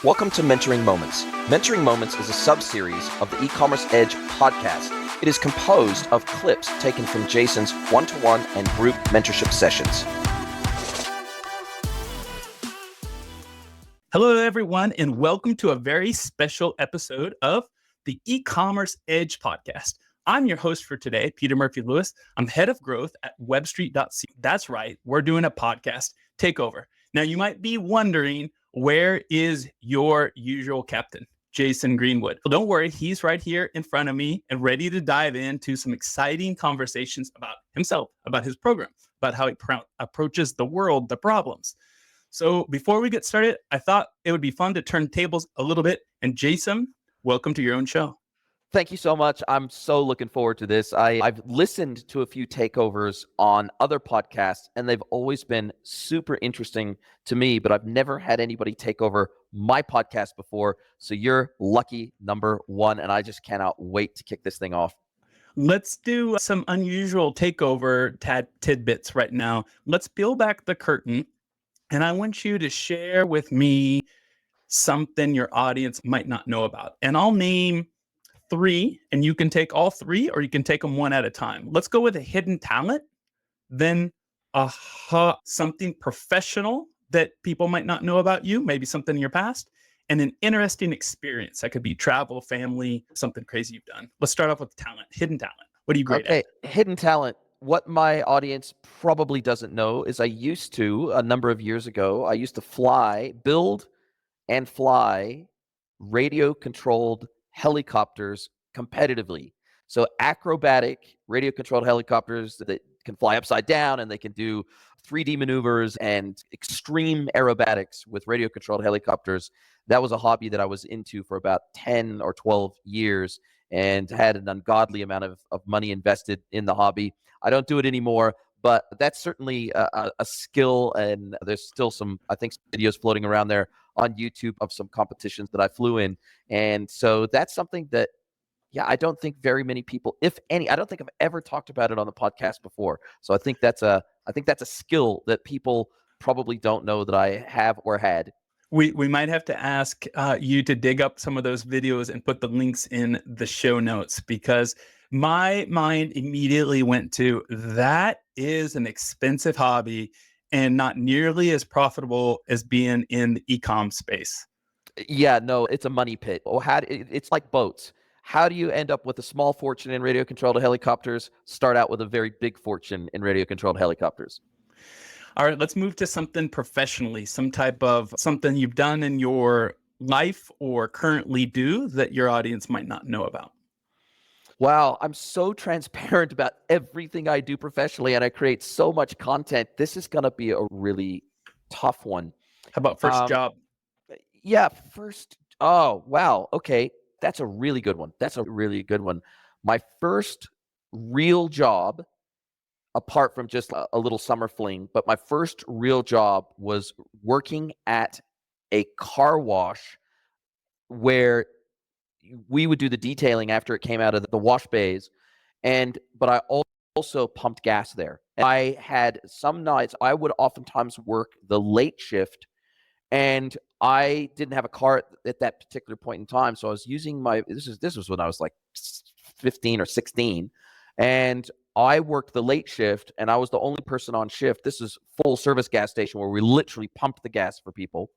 Welcome to Mentoring Moments. Mentoring Moments is a sub-series of the eCommerce Edge podcast. It is composed of clips taken from Jason's one-to-one and group mentorship sessions. Hello, everyone, and welcome to a very special episode of the eCommerce Edge podcast. I'm your host for today, Peter Murphy-Lewis. I'm head of growth at webstreet.co. That's right, we're doing a podcast, TAKEOVER. Now, you might be wondering, where is your usual captain, Jason Greenwood? Well, don't worry, he's right here in front of me and ready to dive into some exciting conversations about himself, about his program, about how he approaches the world, the problems. So before we get started, I thought it would be fun to turn tables a little bit. And Jason, welcome to your own show. Thank you so much. I'm so looking forward to this. I've listened to a few takeovers on other podcasts, and they've always been super interesting to me, but I've never had anybody take over my podcast before. So you're lucky number one, and I just cannot wait to kick this thing off. Let's do some unusual takeover tidbits right now. Let's peel back the curtain, and I want you to share with me something your audience might not know about. And I'll name three, and you can take all three, or you can take them one at a time. Let's go with a hidden talent, then something professional that people might not know about you, maybe something in your past, and an interesting experience. That could be travel, family, something crazy you've done. Let's start off with talent, hidden talent. What are you great at? Hidden talent. What my audience probably doesn't know is I used to, a number of years ago, I used to build and fly radio-controlled helicopters competitively. So acrobatic radio-controlled helicopters that can fly upside down, and they can do 3D maneuvers and extreme aerobatics with radio-controlled helicopters. That was a hobby that I was into for about 10 or 12 years and had an ungodly amount of money invested in the hobby. I don't do it anymore, but that's certainly a skill, and there's still some, I think, videos floating around there on YouTube of some competitions that I flew in. And so that's something that, I don't think very many people, if any, I don't think I've ever talked about it on the podcast before. So I think that's a skill that people probably don't know that I have or had. We might have to ask you to dig up some of those videos and put the links in the show notes, because my mind immediately went to, that is an expensive hobby and not nearly as profitable as being in the e-com space. Yeah, no, it's a money pit. It's like boats. How do you end up with a small fortune in radio-controlled helicopters? Start out with a very big fortune in radio-controlled helicopters. All right, let's move to something professionally, some type of something you've done in your life or currently do that your audience might not know about. Wow, I'm so transparent about everything I do professionally, and I create so much content. This is going to be a really tough one. How about first job? Yeah, first. Oh, wow. Okay. That's a really good one. My first real job, apart from just a little summer fling, but my first real job was working at a car wash where we would do the detailing after it came out of the wash bays. But I also pumped gas there. And I had some nights, I would oftentimes work the late shift, and I didn't have a car at that particular point in time. So I was using this was when I was like 15 or 16. And I worked the late shift, and I was the only person on shift. This is full service gas station where we literally pumped the gas for people.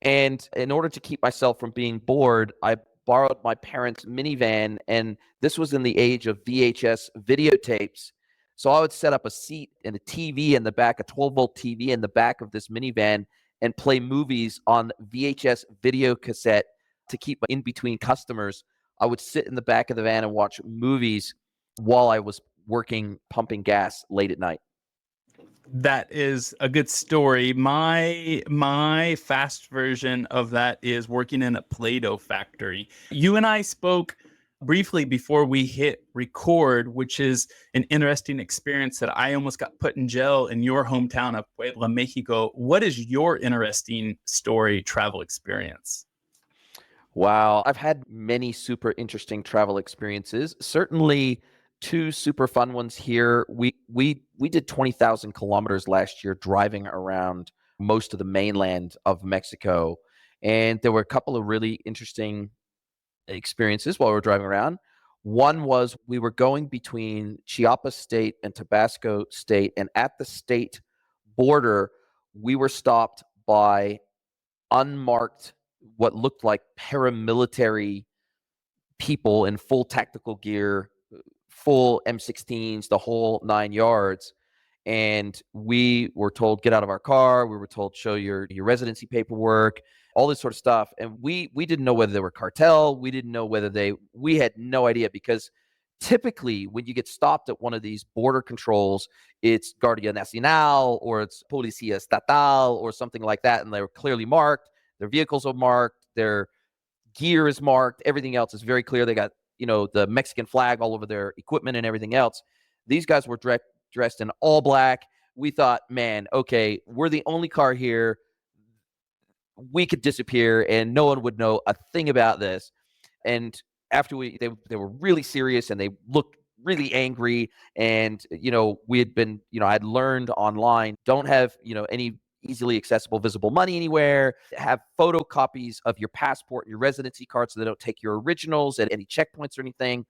And in order to keep myself from being bored, I borrowed my parents' minivan, and this was in the age of VHS videotapes. So I would set up a seat and a TV in the back, a 12-volt TV in the back of this minivan, and play movies on VHS video cassette to keep in between customers. I would sit in the back of the van and watch movies while I was working, pumping gas late at night. That is a good story. My fast version of that is working in a Play-Doh factory. You and I spoke briefly before we hit record, which is an interesting experience that I almost got put in jail in your hometown of Puebla, Mexico. What is your interesting story, travel experience? Wow, I've had many super interesting travel experiences. Certainly two super fun ones here. We did 20,000 kilometers last year driving around most of the mainland of Mexico. And there were a couple of really interesting experiences while we were driving around. One was we were going between Chiapas State and Tabasco State, and at the state border, we were stopped by unmarked, what looked like paramilitary people in full tactical gear, full M16s, the whole 9 yards. And we were told, get out of our car. We were told, show your residency paperwork, all this sort of stuff. And we didn't know whether they were cartel. We didn't know whether we had no idea, because typically when you get stopped at one of these border controls, it's Guardia Nacional or it's Policía Estatal or something like that. And they were clearly marked. Their vehicles are marked. Their gear is marked. Everything else is very clear. They got, the Mexican flag all over their equipment and everything else. These guys were dressed in all black. We thought, man, okay, we're the only car here. We could disappear and no one would know a thing about this. And after they were really serious and they looked really angry. And, we had been, I'd learned online, don't have, any easily accessible visible money anywhere, have photocopies of your passport and your residency card so they don't take your originals at any checkpoints or anything.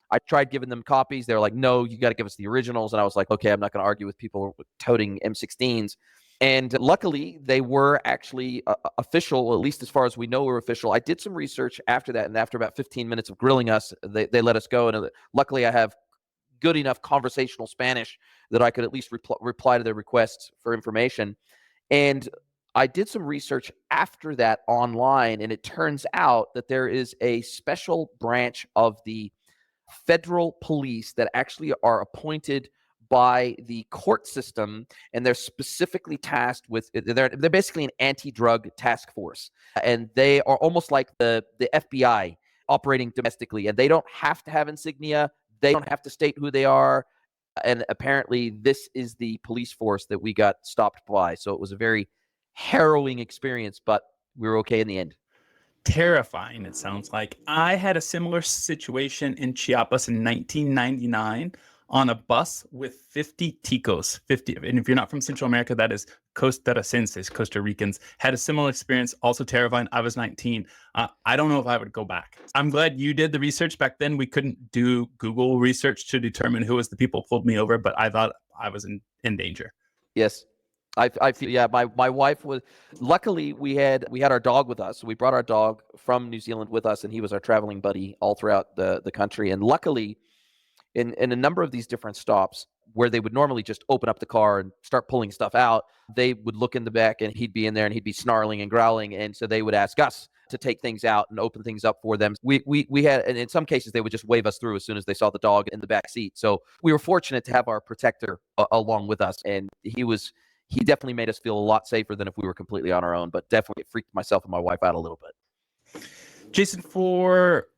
I tried giving them copies. They're like, no, you got to give us the originals. And I was like, okay, I'm not going to argue with people toting M16s. And luckily, they were actually official, at least as far as we know were official. I did some research after that, and after about 15 minutes of grilling us, they let us go. And luckily, I have good enough conversational Spanish that I could at least reply to their requests for information. And I did some research after that online, and it turns out that there is a special branch of the federal police that actually are appointed by the court system, and they're specifically tasked with, they're basically an anti-drug task force, and they are almost like the FBI operating domestically, and they don't have to have insignia, they don't have to state who they are, and apparently this is the police force that we got stopped by. So it was a very harrowing experience, but we were okay in the end. Terrifying, it sounds like. I had a similar situation in Chiapas in 1999 on a bus with 50 ticos. 50, and if you're not from Central America, that is costarricenses, Costa Ricans. Had a similar experience, also terrifying. I was 19. I don't know if I would go back. I'm glad you did the research. Back then, we couldn't do Google research to determine who was the people who pulled me over, but I thought I was in danger. Yes. I feel, yeah, my wife was, luckily we had our dog with us. So we brought our dog from New Zealand with us, and he was our traveling buddy all throughout the country. And luckily, in a number of these different stops where they would normally just open up the car and start pulling stuff out, they would look in the back and he'd be in there and he'd be snarling and growling. And so they would ask us to take things out and open things up for them. We had, and in some cases, they would just wave us through as soon as they saw the dog in the back seat. So we were fortunate to have our protector along with us. And he definitely made us feel a lot safer than if we were completely on our own, but definitely freaked myself and my wife out a little bit. Jason, for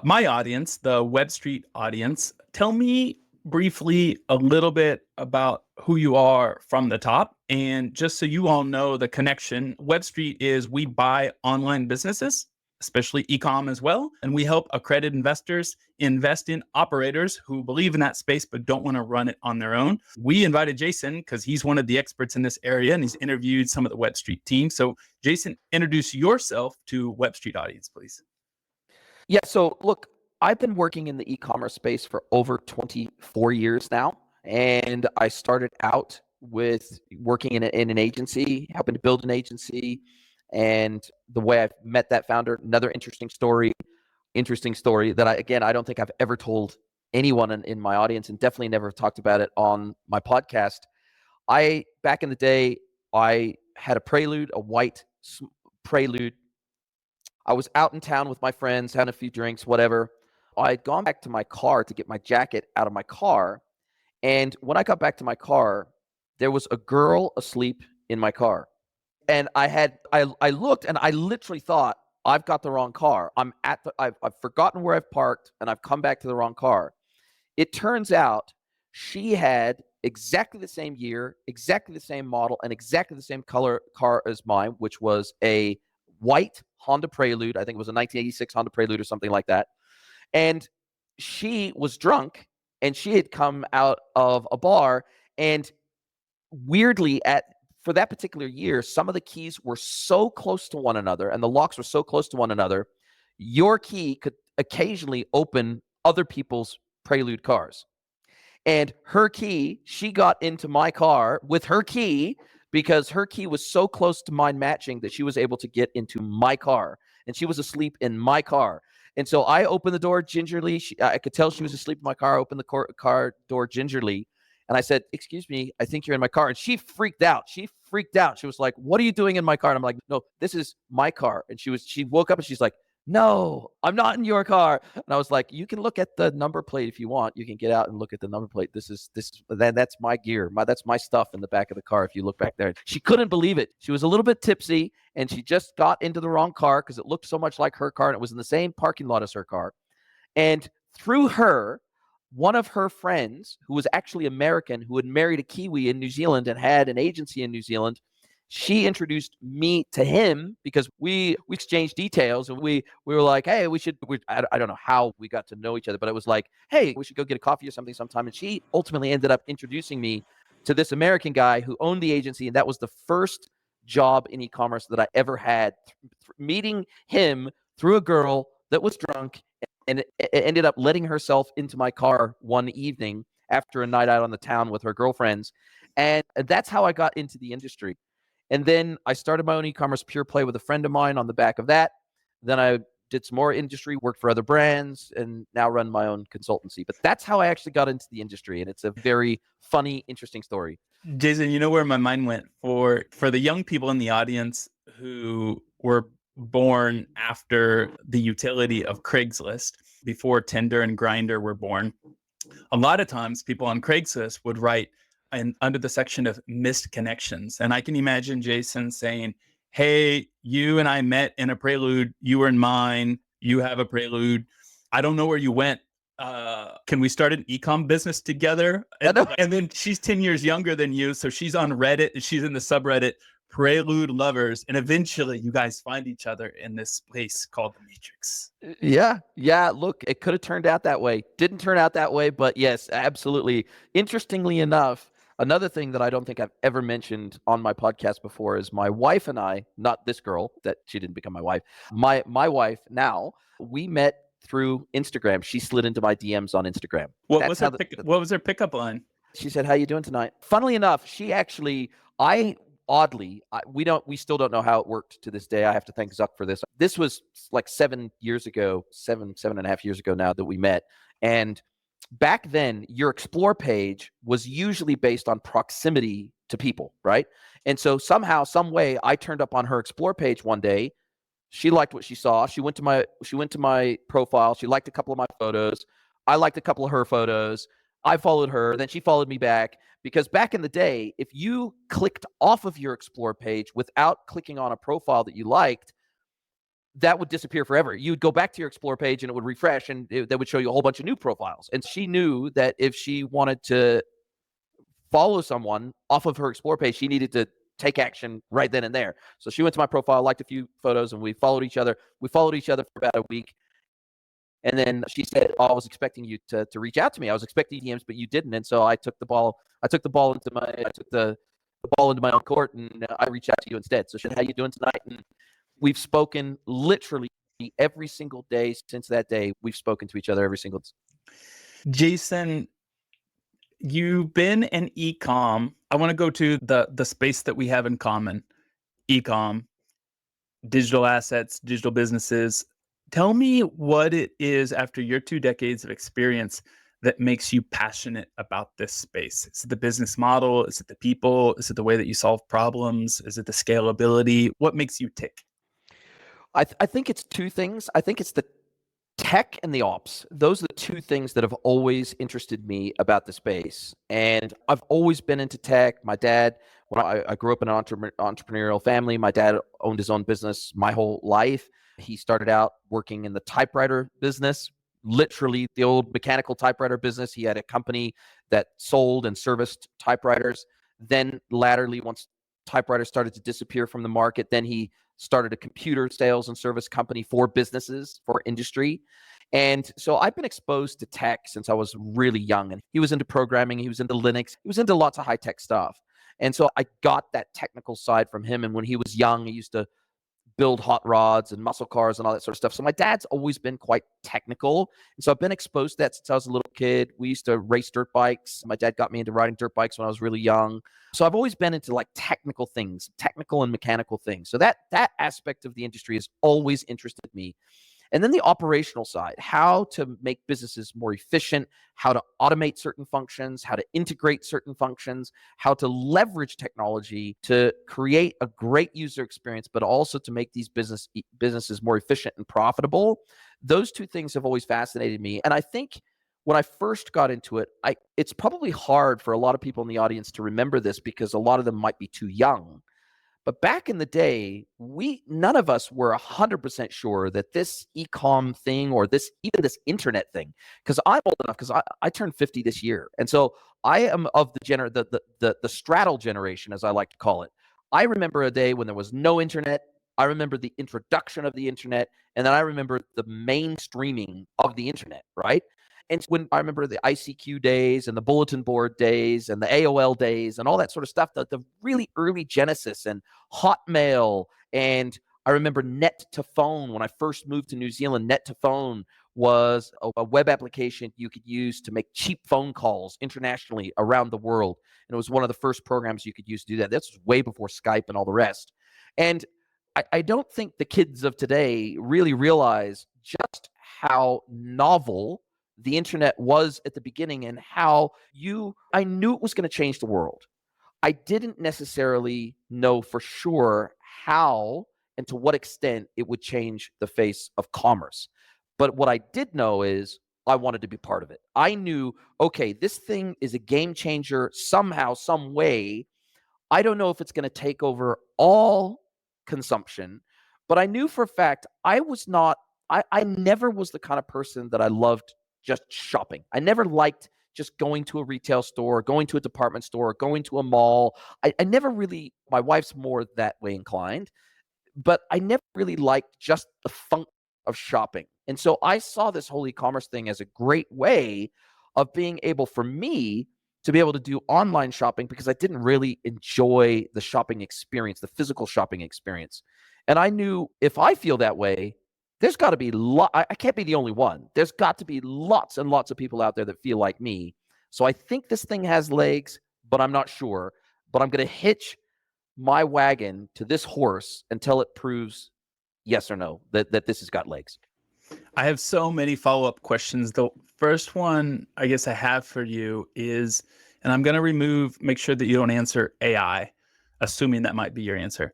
my audience, the Web Street audience, tell me briefly a little bit about who you are from the top. And just so you all know the connection, Web Street is we buy online businesses, especially e-com as well. And we help accredited investors invest in operators who believe in that space but don't want to run it on their own. We invited Jason because he's one of the experts in this area and he's interviewed some of the Web Street team. So Jason, introduce yourself to Web Street audience, please. Yeah, so look, I've been working in the e-commerce space for over 24 years now. And I started out with working in an agency, helping to build an agency. And the way I met that founder, another interesting story that I don't think I've ever told anyone in my audience, and definitely never talked about it on my podcast. Back in the day, I had a white Prelude. I was out in town with my friends, having a few drinks, whatever. I had gone back to my car to get my jacket out of my car. And when I got back to my car, there was a girl asleep in my car. And I looked and I literally thought, I've got the wrong car. I've forgotten where I've parked and I've come back to the wrong car. It turns out she had exactly the same year, exactly the same model, and exactly the same color car as mine, which was a white Honda Prelude. I think it was a 1986 Honda Prelude or something like that. And she was drunk and she had come out of a bar, and weirdly for that particular year, some of the keys were so close to one another and the locks were so close to one another, your key could occasionally open other people's Prelude cars. And her key, she got into my car with her key because her key was so close to mine matching that she was able to get into my car. And she was asleep in my car. And so I opened the door gingerly. I could tell she was asleep in my car. I opened the car door gingerly. And I said, "Excuse me, I think you're in my car." And she freaked out. She was like, "What are you doing in my car?" And I'm like, "No, this is my car." And she woke up and she's like, "No, I'm not in your car." And I was like, "You can look at the number plate if you want. You can get out and look at the number plate. That's my gear. That's my stuff in the back of the car. If you look back there." She couldn't believe it. She was a little bit tipsy and she just got into the wrong car because it looked so much like her car and it was in the same parking lot as her car. And through her, one of her friends, who was actually American, who had married a Kiwi in New Zealand and had an agency in New Zealand, she introduced me to him because we exchanged details and we were like, "Hey, I don't know how we got to know each other, but it was like, "Hey, we should go get a coffee or something sometime." And she ultimately ended up introducing me to this American guy who owned the agency. And that was the first job in e-commerce that I ever had, meeting him through a girl that was drunk and it ended up letting herself into my car one evening after a night out on the town with her girlfriends. And that's how I got into the industry. And then I started my own e-commerce pure play with a friend of mine on the back of that. Then I did some more industry, worked for other brands, and now run my own consultancy. But that's how I actually got into the industry. And it's a very funny, interesting story. Jason, you know where my mind went for the young people in the audience who were born after the utility of Craigslist, before Tinder and Grindr were born. A lot of times people on Craigslist would write under the section of missed connections. And I can imagine Jason saying, "Hey, you and I met in a Prelude. You were in mine. You have a Prelude. I don't know where you went. Can we start an e-com business together?" And then she's 10 years younger than you. So she's on Reddit and she's in the subreddit Prelude Lovers. And eventually you guys find each other in this place called the Matrix. Yeah. Look, it could have turned out that way. Didn't turn out that way, but yes, absolutely. Interestingly enough, another thing that I don't think I've ever mentioned on my podcast before is my wife and I, not this girl, that she didn't become my wife, my wife now, we met through Instagram. She slid into my DMs on Instagram. What was her pickup line? She said, "How you doing tonight?" Funnily enough, she actually, we still don't know how it worked to this day. I have to thank Zuck for this. This was like 7 and a half years ago now that we met. And back then, your explore page was usually based on proximity to people, right? And so somehow, some way, I turned up on her explore page one day. She liked what she saw. She went to my profile. She liked a couple of my photos. I liked a couple of her photos. I followed her. Then she followed me back. Because back in the day, if you clicked off of your explore page without clicking on a profile that you liked, that would disappear forever. You'd go back to your explore page and it would refresh and that would show you a whole bunch of new profiles. And she knew that if she wanted to follow someone off of her explore page, she needed to take action right then and there. So she went to my profile, liked a few photos, and we followed each other. We followed each other for about a week. And then she said, "Oh, I was expecting you to reach out to me. I was expecting DMs, but you didn't." And so I took the ball into my own court, and I reached out to you instead. So she said, "How you doing tonight?" And we've spoken literally every single day since that day. We've spoken to each other every single day. Jason, you've been in e-com. I want to go to the space that we have in common. E-com, digital assets, digital businesses. Tell me what it is after your 2 decades of experience that makes you passionate about this space. Is it the business model? Is it the people? Is it the way that you solve problems? Is it the scalability? What makes you tick? I think it's two things. I think it's the tech and the ops. Those are the two things that have always interested me about the space. And I've always been into tech. My dad, when I grew up in an entrepreneurial family, my dad owned his own business my whole life. He started out working in the typewriter business, literally the old mechanical typewriter business. He had a company that sold and serviced typewriters. Then latterly, once typewriters started to disappear from the market, then he started a computer sales and service company for businesses, for industry. And so I've been exposed to tech since I was really young. And he was into programming. He was into Linux. He was into lots of high-tech stuff. And so I got that technical side from him. And when he was young, he used to build hot rods and muscle cars and all that sort of stuff. So my dad's always been quite technical. And so I've been exposed to that since I was a little kid. We used to race dirt bikes. My dad got me into riding dirt bikes when I was really young. So I've always been into like technical things, technical and mechanical things. So that aspect of the industry has always interested me. And then the operational side, how to make businesses more efficient, how to automate certain functions, how to integrate certain functions, how to leverage technology to create a great user experience, but also to make these businesses more efficient and profitable. Those two things have always fascinated me. And I think when I first got into it, it's probably hard for a lot of people in the audience to remember this because a lot of them might be too young. But back in the day, none of us were 100% sure that this e-com thing or even this internet thing, because I'm old enough, because I turned 50 this year. And so I am of the straddle generation, as I like to call it. I remember a day when there was no internet. I remember the introduction of the internet, and then I remember the mainstreaming of the internet, right? And when I remember the ICQ days and the bulletin board days and the AOL days and all that sort of stuff, the really early Genesis and Hotmail. And I remember net to phone. When I first moved to New Zealand, net to phone was a web application you could use to make cheap phone calls internationally around the world. And it was one of the first programs you could use to do that. This was way before Skype and all the rest. And I don't think the kids of today really realize just how novel the internet was at the beginning and how I knew it was going to change the world. I didn't necessarily know for sure how and to what extent it would change the face of commerce. But what I did know is I wanted to be part of it. I knew, okay, this thing is a game changer somehow, some way. I don't know if it's going to take over all consumption, but I knew for a fact I never was the kind of person that I loved just shopping. I never liked just going to a retail store, going to a department store, going to a mall. I never really, my wife's more that way inclined, but I never really liked just the funk of shopping. And so I saw this whole e-commerce thing as a great way of being able for me to be able to do online shopping because I didn't really enjoy the shopping experience, the physical shopping experience. And I knew if I feel that way, there's got to be I can't be the only one. There's got to be lots and lots of people out there that feel like me. So I think this thing has legs, but I'm not sure. But I'm going to hitch my wagon to this horse until it proves yes or no that this has got legs. I have so many follow-up questions. The first one I guess I have for you is, and I'm going to make sure that you don't answer AI, assuming that might be your answer.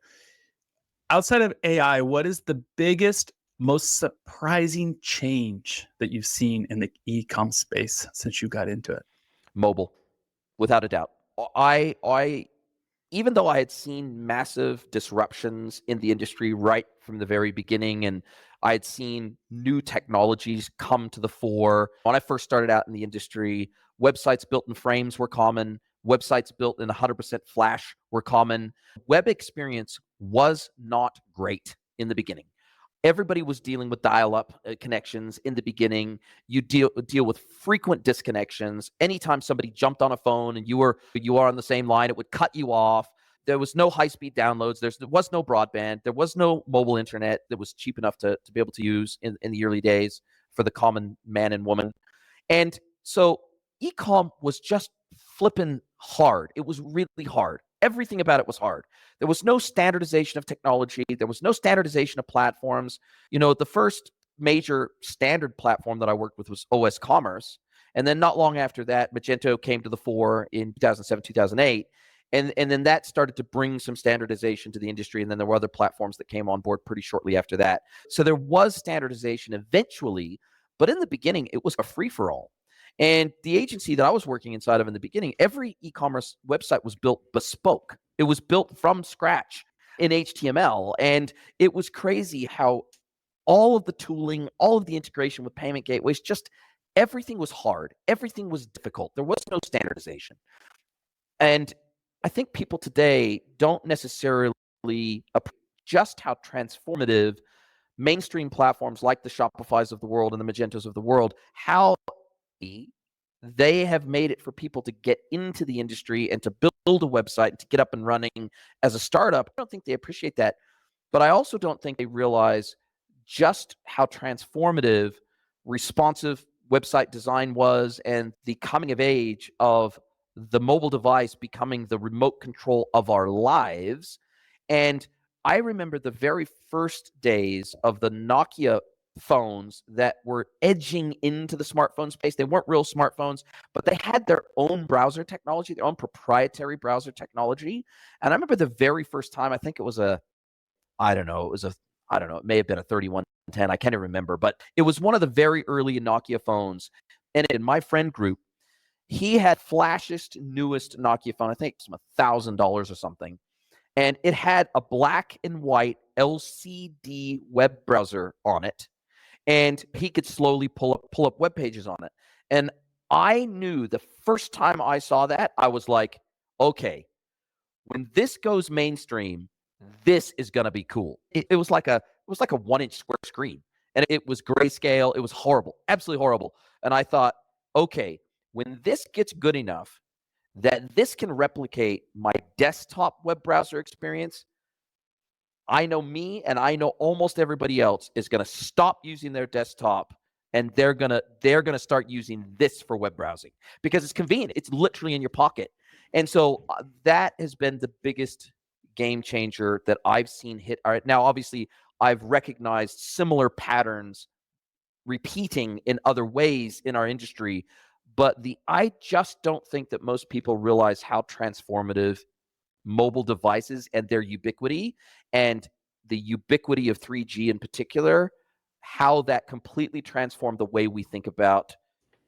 Outside of AI, what is the biggest, most surprising change that you've seen in the e-com space since you got into it? Mobile, without a doubt. I even though I had seen massive disruptions in the industry right from the very beginning, and I had seen new technologies come to the fore. When I first started out in the industry, websites built in frames were common. Websites built in 100% Flash were common. Web experience was not great in the beginning. Everybody was dealing with dial-up connections in the beginning. You deal with frequent disconnections. Anytime somebody jumped on a phone and you were on the same line, it would cut you off. There was no high-speed downloads. There was no broadband. There was no mobile internet that was cheap enough to be able to use in the early days for the common man and woman. And so e-com was just flipping hard. It was really hard. Everything about it was hard. There was no standardization of technology. There was no standardization of platforms. The first major standard platform that I worked with was OS Commerce. And then not long after that, Magento came to the fore in 2007, 2008. And then that started to bring some standardization to the industry. And then there were other platforms that came on board pretty shortly after that. So there was standardization eventually, but in the beginning, it was a free-for-all. And the agency that I was working inside of in the beginning, every e-commerce website was built bespoke. It was built from scratch in HTML. And it was crazy how all of the tooling, all of the integration with payment gateways, just everything was hard. Everything was difficult. There was no standardization. And I think people today don't necessarily appreciate just how transformative mainstream platforms like the Shopifys of the world and the Magentos of the world, how they have made it for people to get into the industry and to build a website and to get up and running as a startup. I don't think they appreciate that. But I also don't think they realize just how transformative responsive website design was, and the coming of age of the mobile device becoming the remote control of our lives. And I remember the very first days of the Nokia phones that were edging into the smartphone space. They weren't real smartphones, but they had their own browser technology, their own proprietary browser technology. And I remember the very first time, I think it was I don't know, it may have been a 3110. I can't even remember, but it was one of the very early Nokia phones. And in my friend group, he had flashest, newest Nokia phone. I think it was $1,000 or something. And it had a black and white LCD web browser on it. And he could slowly pull up web pages on it. And I knew the first time I saw that, I was like, okay, when this goes mainstream, this is going to be cool. It was like a 1-inch square screen, and it was grayscale. It was horrible, absolutely horrible. And I thought, okay, when this gets good enough that this can replicate my desktop web browser experience, I know me and I know almost everybody else is going to stop using their desktop, and they're going to start using this for web browsing because it's convenient. It's literally in your pocket. And so that has been the biggest game changer that I've seen hit. All right, now obviously I've recognized similar patterns repeating in other ways in our industry, but I just don't think that most people realize how transformative mobile devices and their ubiquity, and the ubiquity of 3G in particular, how that completely transformed the way we think about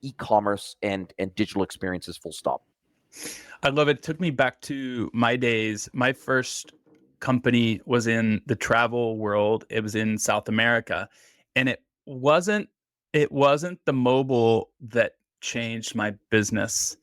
e-commerce and digital experiences, full stop. I love it. It took me back to my days. My first company was in the travel world. It was in South America, and it wasn't the mobile that changed my business,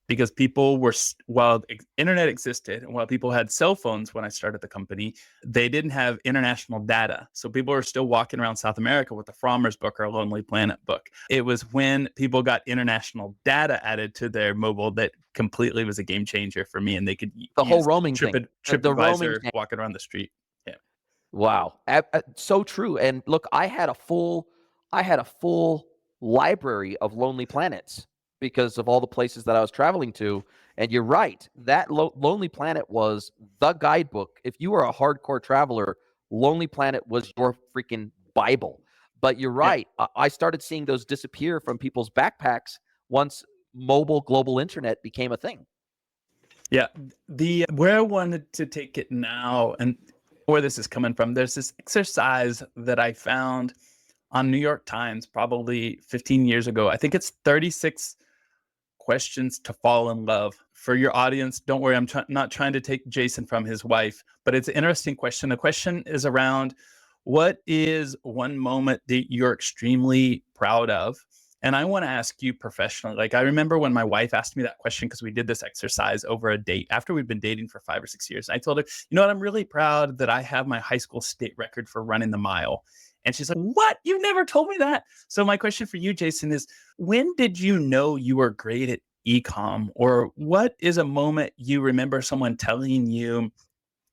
because people were, while internet existed and while people had cell phones when I started the company, they didn't have international data. So people were still walking around South America with the Frommer's book or a Lonely Planet book. It was when people got international data added to their mobile that completely was a game changer for me, and they could The whole use roaming thing, the roaming TripAdvisor walking around the street. Yeah. Wow, so true. And look, I had a full library of Lonely Planets because of all the places that I was traveling to. And you're right, that Lonely Planet was the guidebook. If you were a hardcore traveler, Lonely Planet was your freaking Bible. But you're Yeah. right, I started seeing those disappear from people's backpacks once mobile global internet became a thing. Yeah. The where I wanted to take it now, and where this is coming from, there's this exercise that I found on New York Times probably 15 years ago. I think it's 36 questions to fall in love. For your audience, don't worry, I'm not trying to take Jason from his wife, but it's an interesting question. The question is around, what is one moment that you're extremely proud of? And I want to ask you professionally. Like, I remember when my wife asked me that question, because we did this exercise over a date after we'd been dating for 5 or 6 years. I told her, you know what, I'm really proud that I have my high school state record for running the mile. And she's like, what? You never told me that. So my question for you, Jason, is, when did you know you were great at ecom? Or what is a moment you remember someone telling you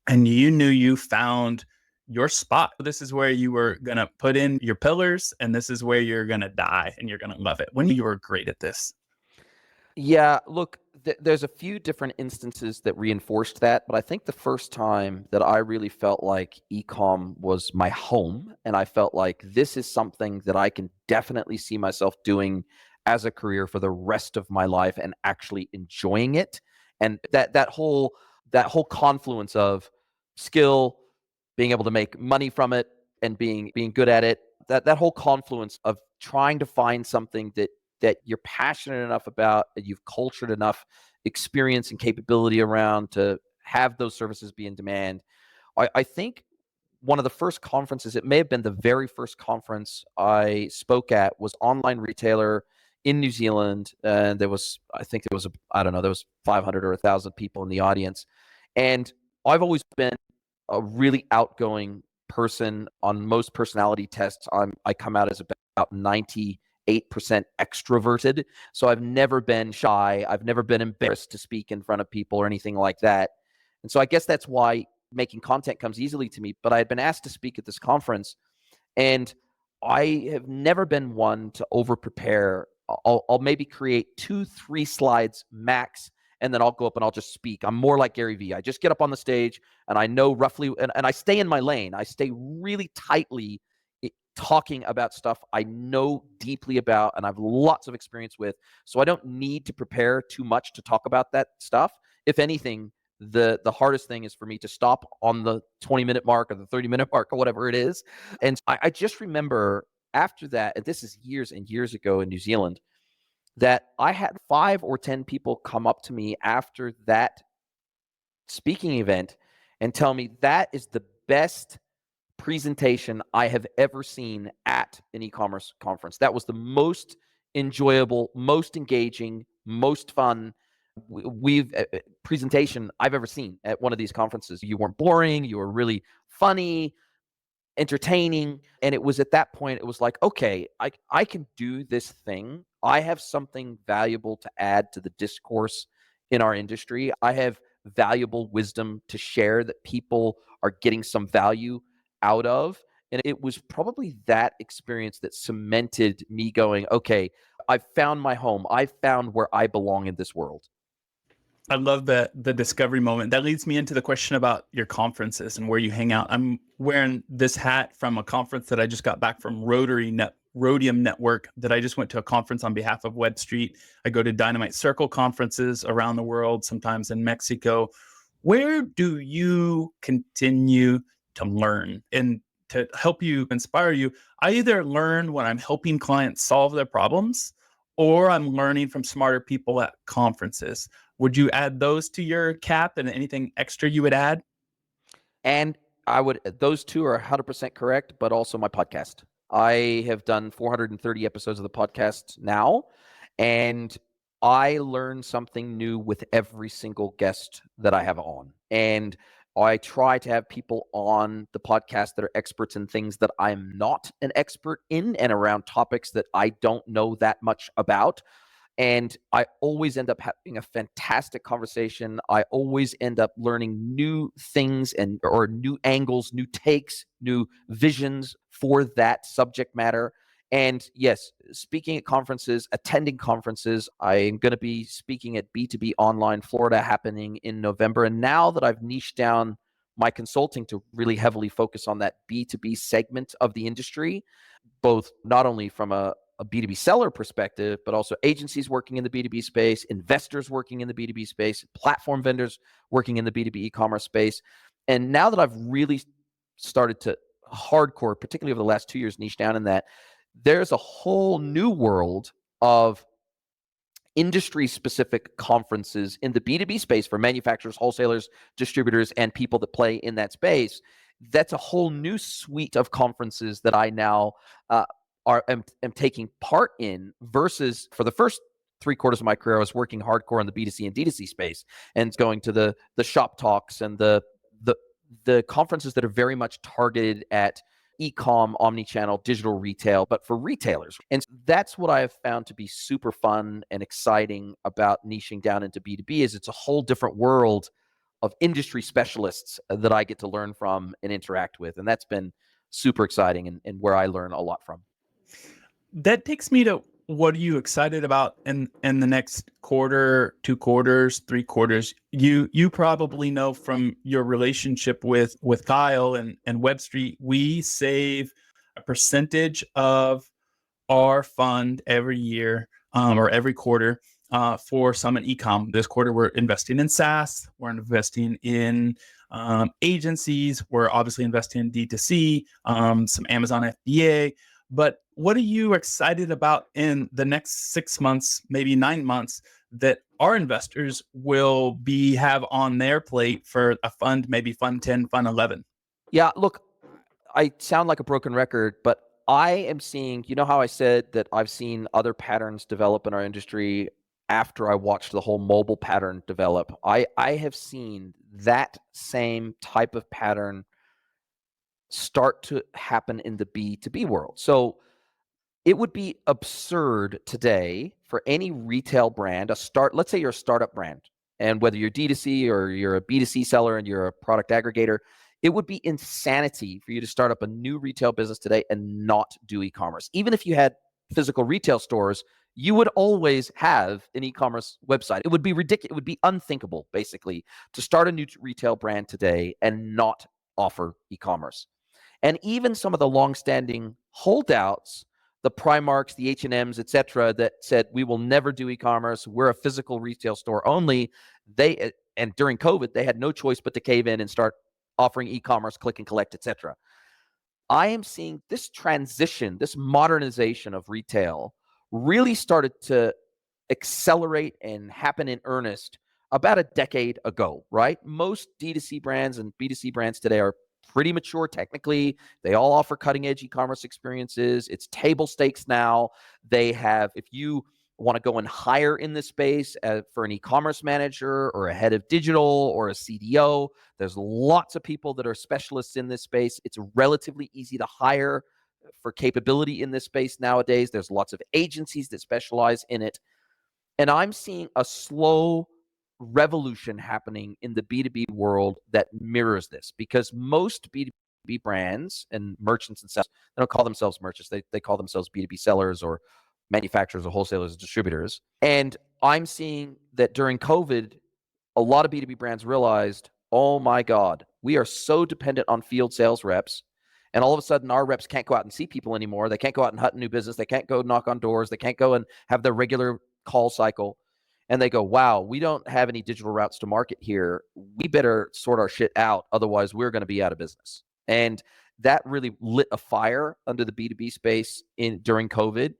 and you knew you found your spot? This is where you were going to put in your pillars, and this is where you're going to die and you're going to love it. When you were great at this? Yeah, look, there's a few different instances that reinforced that, but I think the first time that I really felt like ecom was my home, and I felt like this is something that I can definitely see myself doing as a career for the rest of my life and actually enjoying it. And that whole confluence of skill, being able to make money from it, and being good at it, that whole confluence of trying to find something that you're passionate enough about, and you've cultured enough experience and capability around to have those services be in demand. I think one of the first conferences, it may have been the very first conference I spoke at, was Online Retailer in New Zealand. And I think there was, I don't know, there was 500 or 1,000 people in the audience. And I've always been a really outgoing person. On most personality tests, I come out as about 90 8% extroverted. So I've never been shy. I've never been embarrassed to speak in front of people or anything like that. And so I guess that's why making content comes easily to me. But I had been asked to speak at this conference, and I have never been one to over prepare. I'll maybe create 2-3 slides max, and then I'll go up and I'll just speak. I'm more like Gary Vee. I just get up on the stage and I know roughly, and I stay in my lane. I stay really tightly talking about stuff I know deeply about and I have lots of experience with. So I don't need to prepare too much to talk about that stuff. If anything, the hardest thing is for me to stop on the 20-minute mark or the 30-minute mark or whatever it is. And I just remember after that, and this is years and years ago in New Zealand, that I had 5 or 10 people come up to me after that speaking event and tell me that is the best presentation I have ever seen at an e-commerce conference. That was the most enjoyable, most engaging, most fun presentation I've ever seen at one of these conferences. You weren't boring, you were really funny, entertaining. And it was at that point, it was like, okay, I can do this thing. I have something valuable to add to the discourse in our industry. I have valuable wisdom to share that people are getting some value out of. And it was probably that experience that cemented me going, okay, I've found my home. I've found where I belong in this world. I love the discovery moment. That leads me into the question about your conferences and where you hang out. I'm wearing this hat from a conference that I just got back from Rhodium Network, that I just went to a conference on behalf of Web Street. I go to Dynamite Circle conferences around the world, sometimes in Mexico. Where do you continue to learn? And to help you, inspire you, I either learn when I'm helping clients solve their problems, or I'm learning from smarter people at conferences. Would you add those to your cap, and anything extra you would add? And I would, those two are 100% correct, but also my podcast. I have done 430 episodes of the podcast now, and I learn something new with every single guest that I have on. And I try to have people on the podcast that are experts in things that I'm not an expert in and around topics that I don't know that much about. And I always end up having a fantastic conversation. I always end up learning new things or new angles, new takes, new visions for that subject matter. And yes, speaking at conferences, attending conferences, I'm going to be speaking at B2B Online Florida happening in November. And now that I've niched down my consulting to really heavily focus on that B2B segment of the industry, both not only from a B2B seller perspective, but also agencies working in the B2B space, investors working in the B2B space, platform vendors working in the B2B e-commerce space. And now that I've really started to hardcore, particularly over the last 2 years, niche down in that, there's a whole new world of industry-specific conferences in the B2B space for manufacturers, wholesalers, distributors, and people that play in that space. That's a whole new suite of conferences that I now am taking part in, versus for the first 3/4 of my career, I was working hardcore in the B2C and D2C space and going to the shop talks and the conferences that are very much targeted at e-com, omni-channel, digital retail, but for retailers. And that's what I have found to be super fun and exciting about niching down into B2B, is it's a whole different world of industry specialists that I get to learn from and interact with. And that's been super exciting and where I learn a lot from. That takes me to, what are you excited about in the next quarter, 2 quarters, 3 quarters? You probably know from your relationship with Kyle and Web Street, we save a percentage of our fund every year, or every quarter, for Summit Ecom. This quarter, we're investing in SaaS. We're investing in agencies. We're obviously investing in D2C, some Amazon FBA. But what are you excited about in the next 6 months, maybe 9 months, that our investors will have on their plate for a fund, maybe fund 10, fund 11? Yeah, look, I sound like a broken record, but I am seeing, you know how I said that I've seen other patterns develop in our industry after I watched the whole mobile pattern develop. I have seen that same type of pattern start to happen in the B2B world. So It would be absurd today for any retail brand, let's say you're a startup brand, and whether you're D2C or you're a B2C seller and you're a product aggregator, it would be insanity for you to start up a new retail business today and not do e-commerce. Even if you had physical retail stores, you would always have an e-commerce website. It would be ridiculous. It would be unthinkable, basically, to start a new retail brand today and not offer e-commerce. And even some of the longstanding holdouts, the Primarks, the H&Ms, et cetera, that said, we will never do e-commerce, we're a physical retail store only, and during COVID, they had no choice but to cave in and start offering e-commerce, click and collect, et cetera. I am seeing this transition, this modernization of retail really started to accelerate and happen in earnest about a decade ago, right? Most D2C brands and B2C brands today are pretty mature technically. They all offer cutting edge e-commerce experiences. It's table stakes now. They have, if you want to go and hire in this space for an e-commerce manager or a head of digital or a CDO, there's lots of people that are specialists in this space. It's relatively easy to hire for capability in this space nowadays. There's lots of agencies that specialize in it. And I'm seeing a slow revolution happening in the B2B world that mirrors this, because most B2B brands and merchants and sellers, they don't call themselves merchants. They call themselves B2B sellers or manufacturers or wholesalers, distributors. And I'm seeing that during COVID, a lot of B2B brands realized, oh my God, we are so dependent on field sales reps. And all of a sudden, our reps can't go out and see people anymore. They can't go out and hunt new business. They can't go knock on doors. They can't go and have their regular call cycle. And they go, wow, we don't have any digital routes to market here. We better sort our shit out. Otherwise, we're going to be out of business. And that really lit a fire under the B2B space during COVID.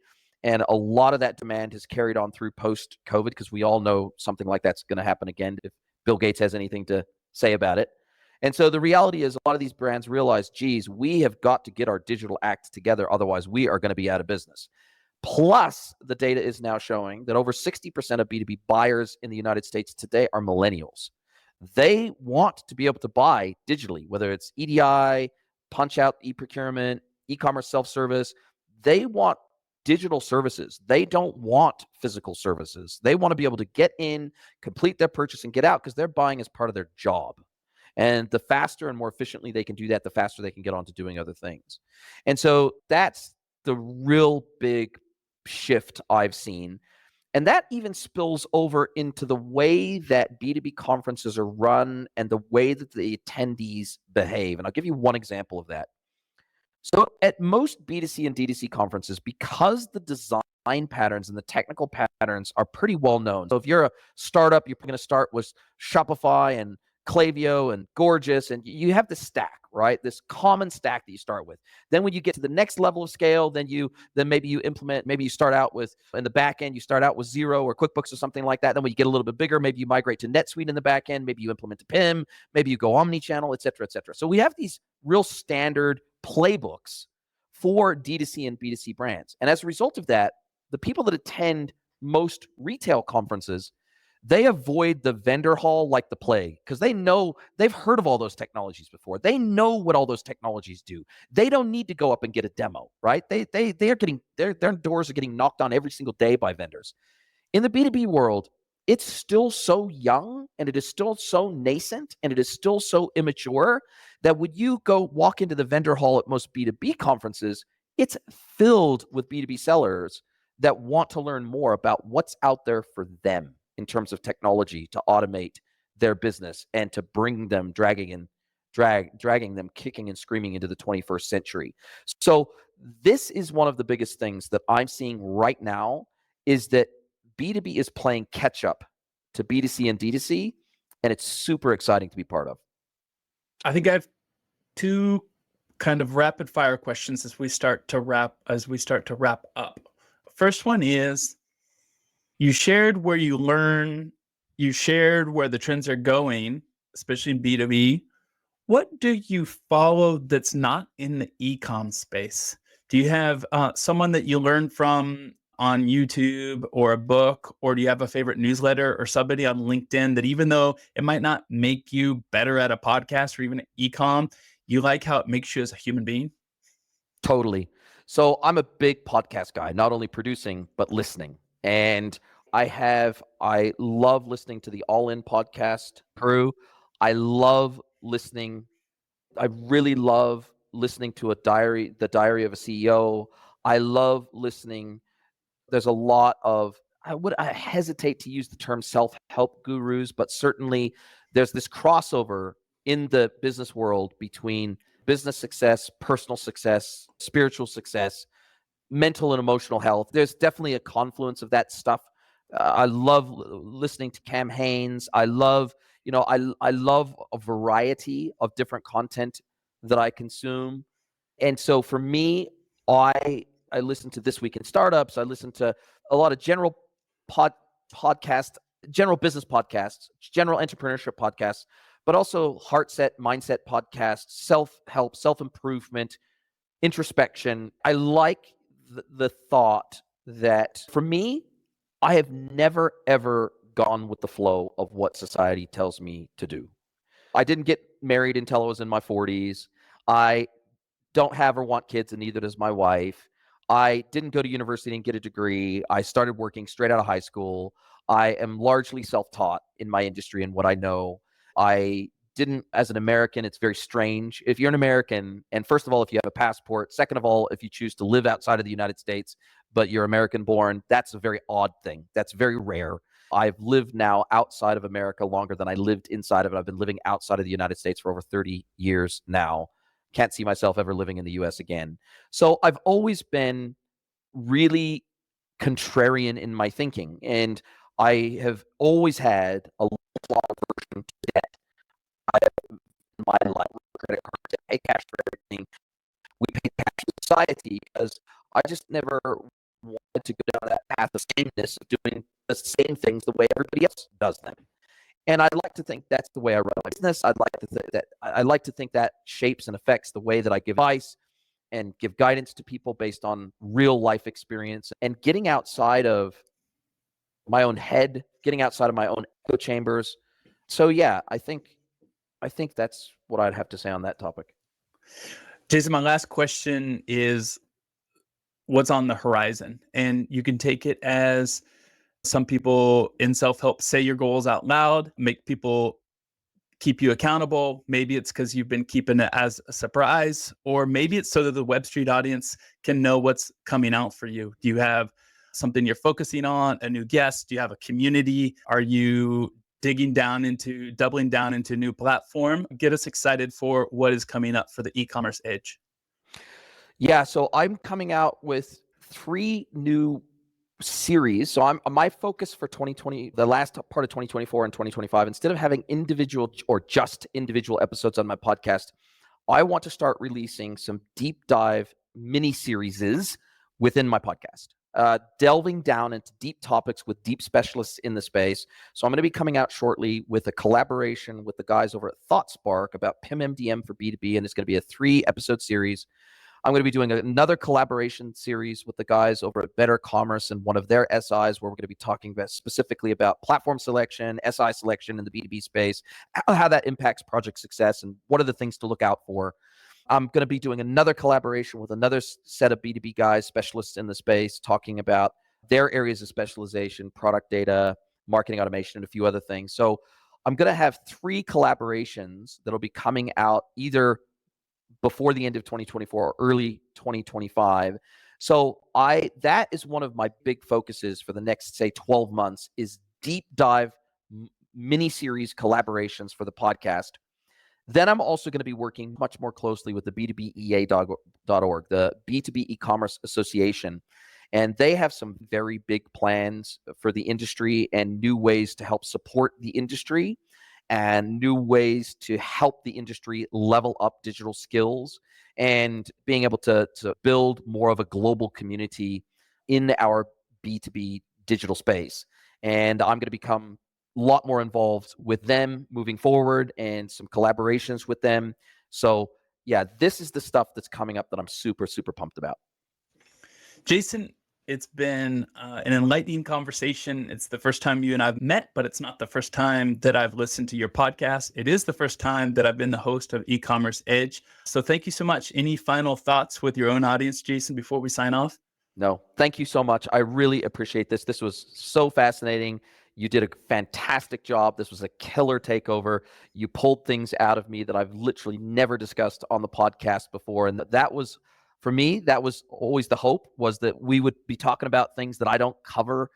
And a lot of that demand has carried on through post-COVID, because we all know something like that's going to happen again if Bill Gates has anything to say about it. And so the reality is, a lot of these brands realize, geez, we have got to get our digital act together. Otherwise, we are going to be out of business. Plus, the data is now showing that over 60% of B2B buyers in the United States today are millennials. They want to be able to buy digitally, whether it's EDI, punch out e-procurement, e-commerce self-service. They want digital services. They don't want physical services. They want to be able to get in, complete their purchase, and get out, because they're buying as part of their job. And the faster and more efficiently they can do that, the faster they can get on to doing other things. And so that's the real big shift I've seen. And that even spills over into the way that B2B conferences are run and the way that the attendees behave. And I'll give you one example of that. So at most B2C and D2C conferences, because the design patterns and the technical patterns are pretty well known. So if you're a startup, you're going to start with Shopify and Klaviyo and Gorgeous, and you have this stack, right? This common stack that you start with. Then when you get to the next level of scale, then maybe you implement, maybe you start out with, in the back end, you start out with Xero or QuickBooks or something like that. Then when you get a little bit bigger, maybe you migrate to NetSuite in the back end, maybe you implement a PIM, maybe you go omni-channel, et cetera, et cetera. So we have these real standard playbooks for D2C and B2C brands. And as a result of that, the people that attend most retail conferences, they avoid the vendor hall like the plague, because they know, they've heard of all those technologies before. They know what all those technologies do. They don't need to go up and get a demo, right? They are getting, their doors are getting knocked on every single day by vendors. In the B2B world, it's still so young, and it is still so nascent, and it is still so immature that when you go walk into the vendor hall at most B2B conferences, it's filled with B2B sellers that want to learn more about what's out there for them in terms of technology to automate their business and to bring them, dragging them kicking and screaming into the 21st century. So this is one of the biggest things that I'm seeing right now, is that B2B is playing catch up to B2C and D2C, and it's super exciting to be part of. I think I have two kind of rapid fire questions as we start to wrap up. First one is, you shared where you learn, you shared where the trends are going, especially in B2B. What do you follow that's not in the e-com space? Do you have someone that you learn from on YouTube or a book, or do you have a favorite newsletter or somebody on LinkedIn that, even though it might not make you better at a podcast or even at e-com, you like how it makes you as a human being? Totally. So I'm a big podcast guy, not only producing, but listening. And I love listening to the All In podcast crew. I love listening. I really love listening to the diary of a CEO. I love listening. There's a lot of, I hesitate to use the term self-help gurus, but certainly there's this crossover in the business world between business success, personal success, spiritual success, mental and emotional health. There's definitely a confluence of that stuff. I love listening to Cam Haines. I love, I love a variety of different content that I consume. And so for me, I listen to This Week in Startups. I listen to a lot of podcast, general business podcasts, general entrepreneurship podcasts, but also heart set, mindset podcasts, self-help, self-improvement, introspection. I like the thought that for me, I have never, ever gone with the flow of what society tells me to do. I didn't get married until I was in my 40s. I don't have or want kids, and neither does my wife. I didn't go to university and get a degree. I started working straight out of high school. I am largely self-taught in my industry and what I know. I didn't, as an American, it's very strange. If you're an American, and first of all, if you have a passport, second of all, if you choose to live outside of the United States, but you're American born, that's a very odd thing. That's very rare. I've lived now outside of America longer than I lived inside of it. I've been living outside of the United States for over 30 years now. Can't see myself ever living in the US again. So I've always been really contrarian in my thinking. And I have always had a long aversion to debt. I have in my life credit cards, I pay cash for everything. We pay cash to society because I just never wanted to go down that path of sameness of doing the same things the way everybody else does them. And I'd like to think that's the way I run my business. I like to think that shapes and affects the way that I give advice and give guidance to people based on real life experience and getting outside of my own head, getting outside of my own echo chambers. So yeah, I think that's what I'd have to say on that topic. Jason, my last question is what's on the horizon? And you can take it as some people in self-help say your goals out loud, make people keep you accountable. Maybe it's because you've been keeping it as a surprise, or maybe it's so that the Web Street audience can know what's coming out for you. Do you have something you're focusing on, a new guest? Do you have a community? Are you doubling down into a new platform? Get us excited for what is coming up for the e-commerce edge. Yeah, so I'm coming out with 3 new series. So my focus for 2020, the last part of 2024 and 2025, instead of having individual or just individual episodes on my podcast, I want to start releasing some deep dive mini series within my podcast, delving down into deep topics with deep specialists in the space. So I'm going to be coming out shortly with a collaboration with the guys over at ThoughtSpark about PIM MDM for B2B, and it's going to be a 3-episode series. I'm going to be doing another collaboration series with the guys over at Better Commerce and one of their SIs, where we're going to be talking specifically about platform selection, SI selection in the B2B space, how that impacts project success, and what are the things to look out for. I'm going to be doing another collaboration with another set of B2B guys, specialists in the space, talking about their areas of specialization, product data, marketing automation, and a few other things. So I'm going to have 3 collaborations that'll be coming out either before the end of 2024 or early 2025. So that is one of my big focuses for the next, say, 12 months is deep dive mini series collaborations for the podcast. Then I'm also going to be working much more closely with the B2BEA.org, the B2B e-commerce association. And they have some very big plans for the industry and new ways to help support the industry and new ways to help the industry level up digital skills and being able to build more of a global community in our B2B digital space. And I'm going to become a lot more involved with them moving forward and some collaborations with them. So yeah, this is the stuff that's coming up that I'm super, super pumped about. Jason, It's been an enlightening conversation. It's the first time you and I've met, but it's not the first time that I've listened to your podcast. It is the first time that I've been the host of eCommerce Edge. So thank you so much. Any final thoughts with your own audience, Jason, before we sign off? No, thank you so much. I really appreciate this. This was so fascinating. You did a fantastic job. This was a killer takeover. You pulled things out of me that I've literally never discussed on the podcast before. And that was, for me, that was always the hope, was that we would be talking about things that I don't cover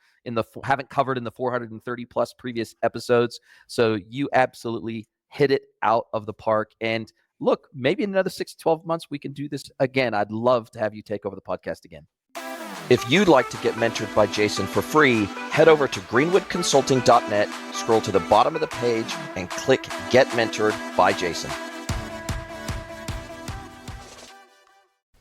haven't covered in the 430 plus previous episodes. So you absolutely hit it out of the park. And look, maybe in another 6 to 12 months, we can do this again. I'd love to have you take over the podcast again. If you'd like to get mentored by Jason for free, head over to greenwoodconsulting.net, scroll to the bottom of the page, and click Get Mentored by Jason.